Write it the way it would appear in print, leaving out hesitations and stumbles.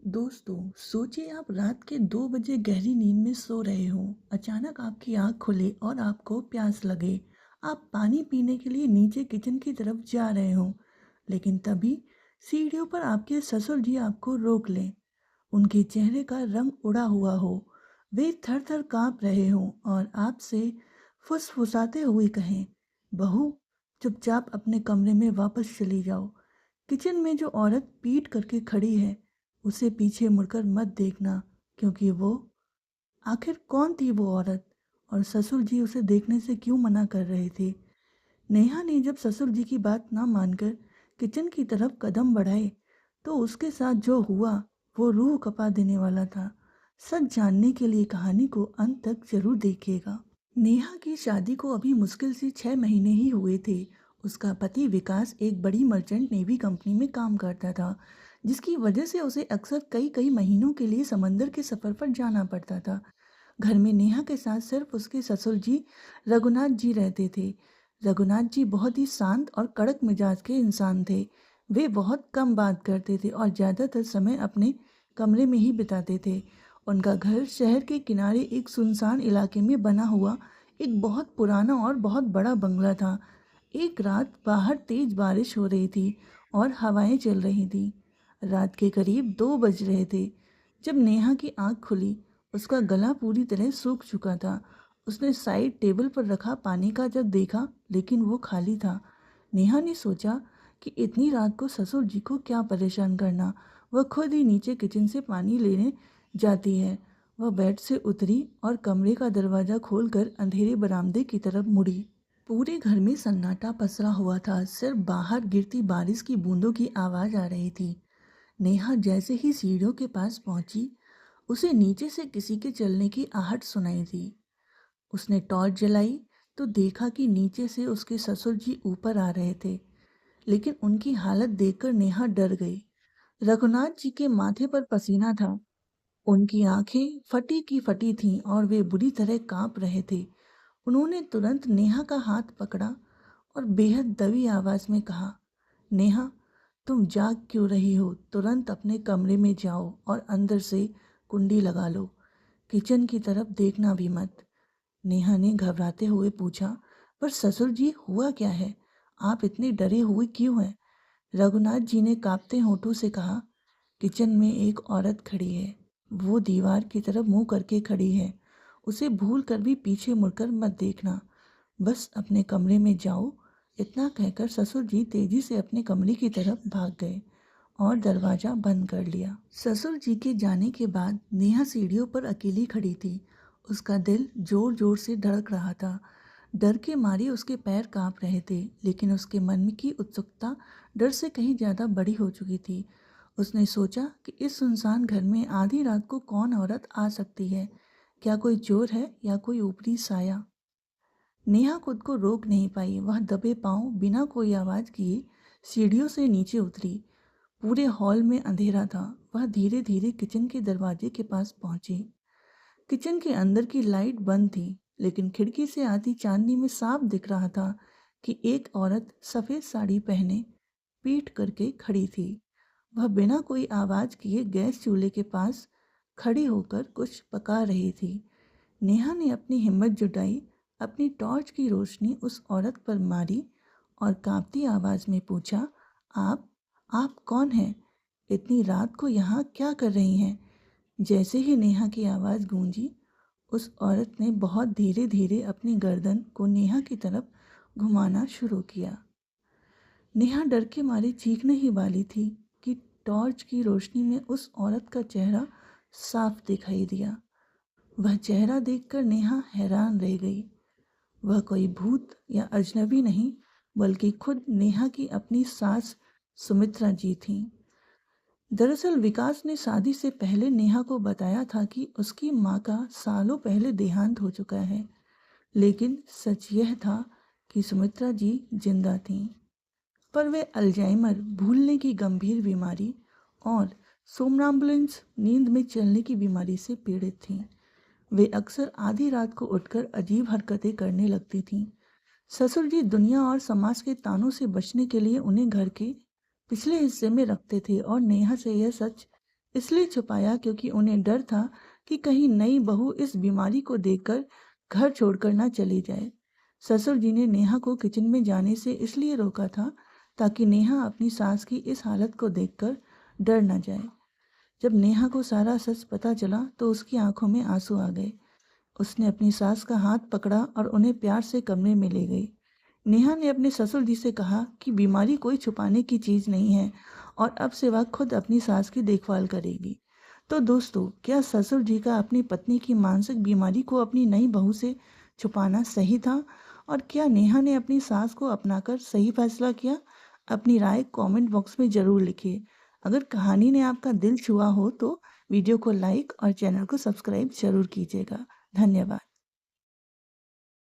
दोस्तों, सोचिए आप रात के 2 बजे गहरी नींद में सो रहे हो। अचानक आपकी आंख खुले और आपको प्यास लगे। आप पानी पीने के लिए नीचे किचन की तरफ जा रहे हो, लेकिन तभी सीढ़ियों पर आपके ससुर जी आपको रोक लें। उनके चेहरे का रंग उड़ा हुआ हो, वे थर-थर काँप रहे हों और आपसे फुसफुसाते हुए कहें, "बहू, चुपचाप अपने कमरे में वापस चली जाओ। किचन में जो औरत पीठ करके खड़ी है, उसे पीछे मुड़कर मत देखना, क्योंकि वो आखिर कौन थी वो औरत और ससुर जी उसे देखने से क्यों मना कर रहे थे?" नेहा ने जब ससुर जी की बात ना मानकर किचन की तरफ कदम बढ़ाए, तो उसके साथ जो हुआ वो रूह कपा देने वाला था। सच जानने के लिए कहानी को अंत तक जरूर देखिएगा। नेहा की शादी को अभी मुश्किल से 6 महीने ही हुए थे। उसका पति विकास एक बड़ी मर्चेंट नेवी कंपनी में काम करता था, जिसकी वजह से उसे अक्सर कई कई महीनों के लिए समंदर के सफर पर जाना पड़ता था। घर में नेहा के साथ सिर्फ उसके ससुर जी रघुनाथ जी रहते थे। रघुनाथ जी बहुत ही शांत और कड़क मिजाज के इंसान थे। वे बहुत कम बात करते थे और ज़्यादातर समय अपने कमरे में ही बिताते थे। उनका घर शहर के किनारे एक सुनसान इलाके में बना हुआ एक बहुत पुराना और बहुत बड़ा बंगला था। एक रात बाहर तेज बारिश हो रही थी और हवाएं चल रही थी। रात के करीब 2 बज रहे थे जब नेहा की आंख खुली। उसका गला पूरी तरह सूख चुका था। उसने साइड टेबल पर रखा पानी का जग देखा, लेकिन वो खाली था। नेहा ने सोचा कि इतनी रात को ससुर जी को क्या परेशान करना, वह खुद ही नीचे किचन से पानी लेने जाती है। वह बेड से उतरी और कमरे का दरवाजा खोलकर अंधेरे बरामदे की तरफ मुड़ी। पूरे घर में सन्नाटा पसरा हुआ था, सिर्फ बाहर गिरती बारिश की बूंदों की आवाज आ रही थी। नेहा जैसे ही सीढ़ियों के पास पहुंची, उसे नीचे से किसी के चलने की आहट सुनाई दी। उसने टॉर्च जलाई तो देखा कि नीचे से उसके ससुर जी ऊपर आ रहे थे, लेकिन उनकी हालत देखकर नेहा डर गई। रघुनाथ जी के माथे पर पसीना था, उनकी आंखें फटी की फटी थीं और वे बुरी तरह कांप रहे थे। उन्होंने तुरंत नेहा का हाथ पकड़ा और बेहद दबी आवाज में कहा, "नेहा, तुम जाग क्यों रही हो? तुरंत अपने कमरे में जाओ और अंदर से कुंडी लगा लो। किचन की तरफ देखना भी मत।" नेहा ने घबराते हुए पूछा, "पर ससुर जी, हुआ क्या है? आप इतने डरे हुए क्यों हैं?" रघुनाथ जी ने कांपते होठों से कहा, "किचन में एक औरत खड़ी है। वो दीवार की तरफ मुंह करके खड़ी है। उसे भूल कर भी पीछे मुड़कर मत देखना। बस अपने कमरे में जाओ।" इतना कहकर ससुर जी तेजी से अपने कमरे की तरफ भाग गए और दरवाजा बंद कर लिया। ससुर जी के जाने के बाद नेहा सीढ़ियों पर अकेली खड़ी थी। उसका दिल जोर जोर से धड़क रहा था। डर के मारे उसके पैर कांप रहे थे, लेकिन उसके मन की उत्सुकता डर से कहीं ज्यादा बड़ी हो चुकी थी। उसने सोचा कि इस सुनसान घर में आधी रात को कौन औरत आ सकती है? क्या कोई चोर है या कोई ऊपरी साया? नेहा खुद को रोक नहीं पाई। वह दबे पांव बिना कोई आवाज किए सीढ़ियों से नीचे उतरी। पूरे हॉल में अंधेरा था। वह धीरे धीरे किचन के दरवाजे के पास पहुंची। किचन के अंदर की लाइट बंद थी, लेकिन खिड़की से आती चांदनी में साफ दिख रहा था कि एक औरत सफेद साड़ी पहने पीठ करके खड़ी थी। वह बिना कोई आवाज किए गैस चूल्हे के पास खड़ी होकर कुछ पका रही थी। नेहा ने अपनी हिम्मत जुटाई, अपनी टॉर्च की रोशनी उस औरत पर मारी और कांपती आवाज में पूछा, "आप आप कौन हैं? इतनी रात को यहाँ क्या कर रही हैं?" जैसे ही नेहा की आवाज गूंजी, उस औरत ने बहुत धीरे धीरे अपनी गर्दन को नेहा की तरफ घुमाना शुरू किया। नेहा डर के मारे चीखने ही वाली थी कि टॉर्च की रोशनी में उस औरत का चेहरा साफ दिखाई दिया। वह चेहरा देखकर नेहा हैरान रह गई। वह कोई भूत या अजनबी नहीं, बल्कि खुद नेहा की अपनी सास सुमित्रा जी थीं। दरअसल विकास ने शादी से पहले नेहा को बताया था कि उसकी माँ का सालों पहले देहांत हो चुका है, लेकिन सच यह था कि सुमित्रा जी जिंदा थीं, पर वे अल्जाइमर, भूलने की गंभीर बीमारी और सोमनाम्बुलेंस, नींद में चलने की बीमारी से पीड़ित थीं। वे अक्सर आधी रात को उठकर अजीब हरकतें करने लगती थीं। ससुर जी दुनिया और समाज के तानों से बचने के लिए उन्हें घर के पिछले हिस्से में रखते थे और नेहा से यह सच इसलिए छुपाया क्योंकि उन्हें डर था कि कहीं नई बहू इस बीमारी को देखकर घर छोड़कर ना चली जाए। ससुर जी ने नेहा को किचन में जाने से इसलिए रोका था ताकि नेहा अपनी सास की इस हालत को देखकर डर न जाए। जब नेहा को सारा सच पता चला तो उसकी आंखों में आंसू आ गए। उसने अपनी सास का हाथ पकड़ा और उन्हें प्यार से कमरे में ले गई। नेहा ने अपने ससुर जी से कहा कि बीमारी कोई छुपाने की चीज नहीं है और अब से वह खुद अपनी सास की देखभाल करेगी। तो दोस्तों, क्या ससुर जी का अपनी पत्नी की मानसिक बीमारी को अपनी नई बहू से छुपाना सही था? और क्या नेहा ने अपनी सास को अपनाकर सही फैसला किया? अपनी राय कमेंट बॉक्स में जरूर लिखिए। अगर कहानी ने आपका दिल छुआ हो तो वीडियो को लाइक और चैनल को सब्सक्राइब जरूर कीजिएगा। धन्यवाद।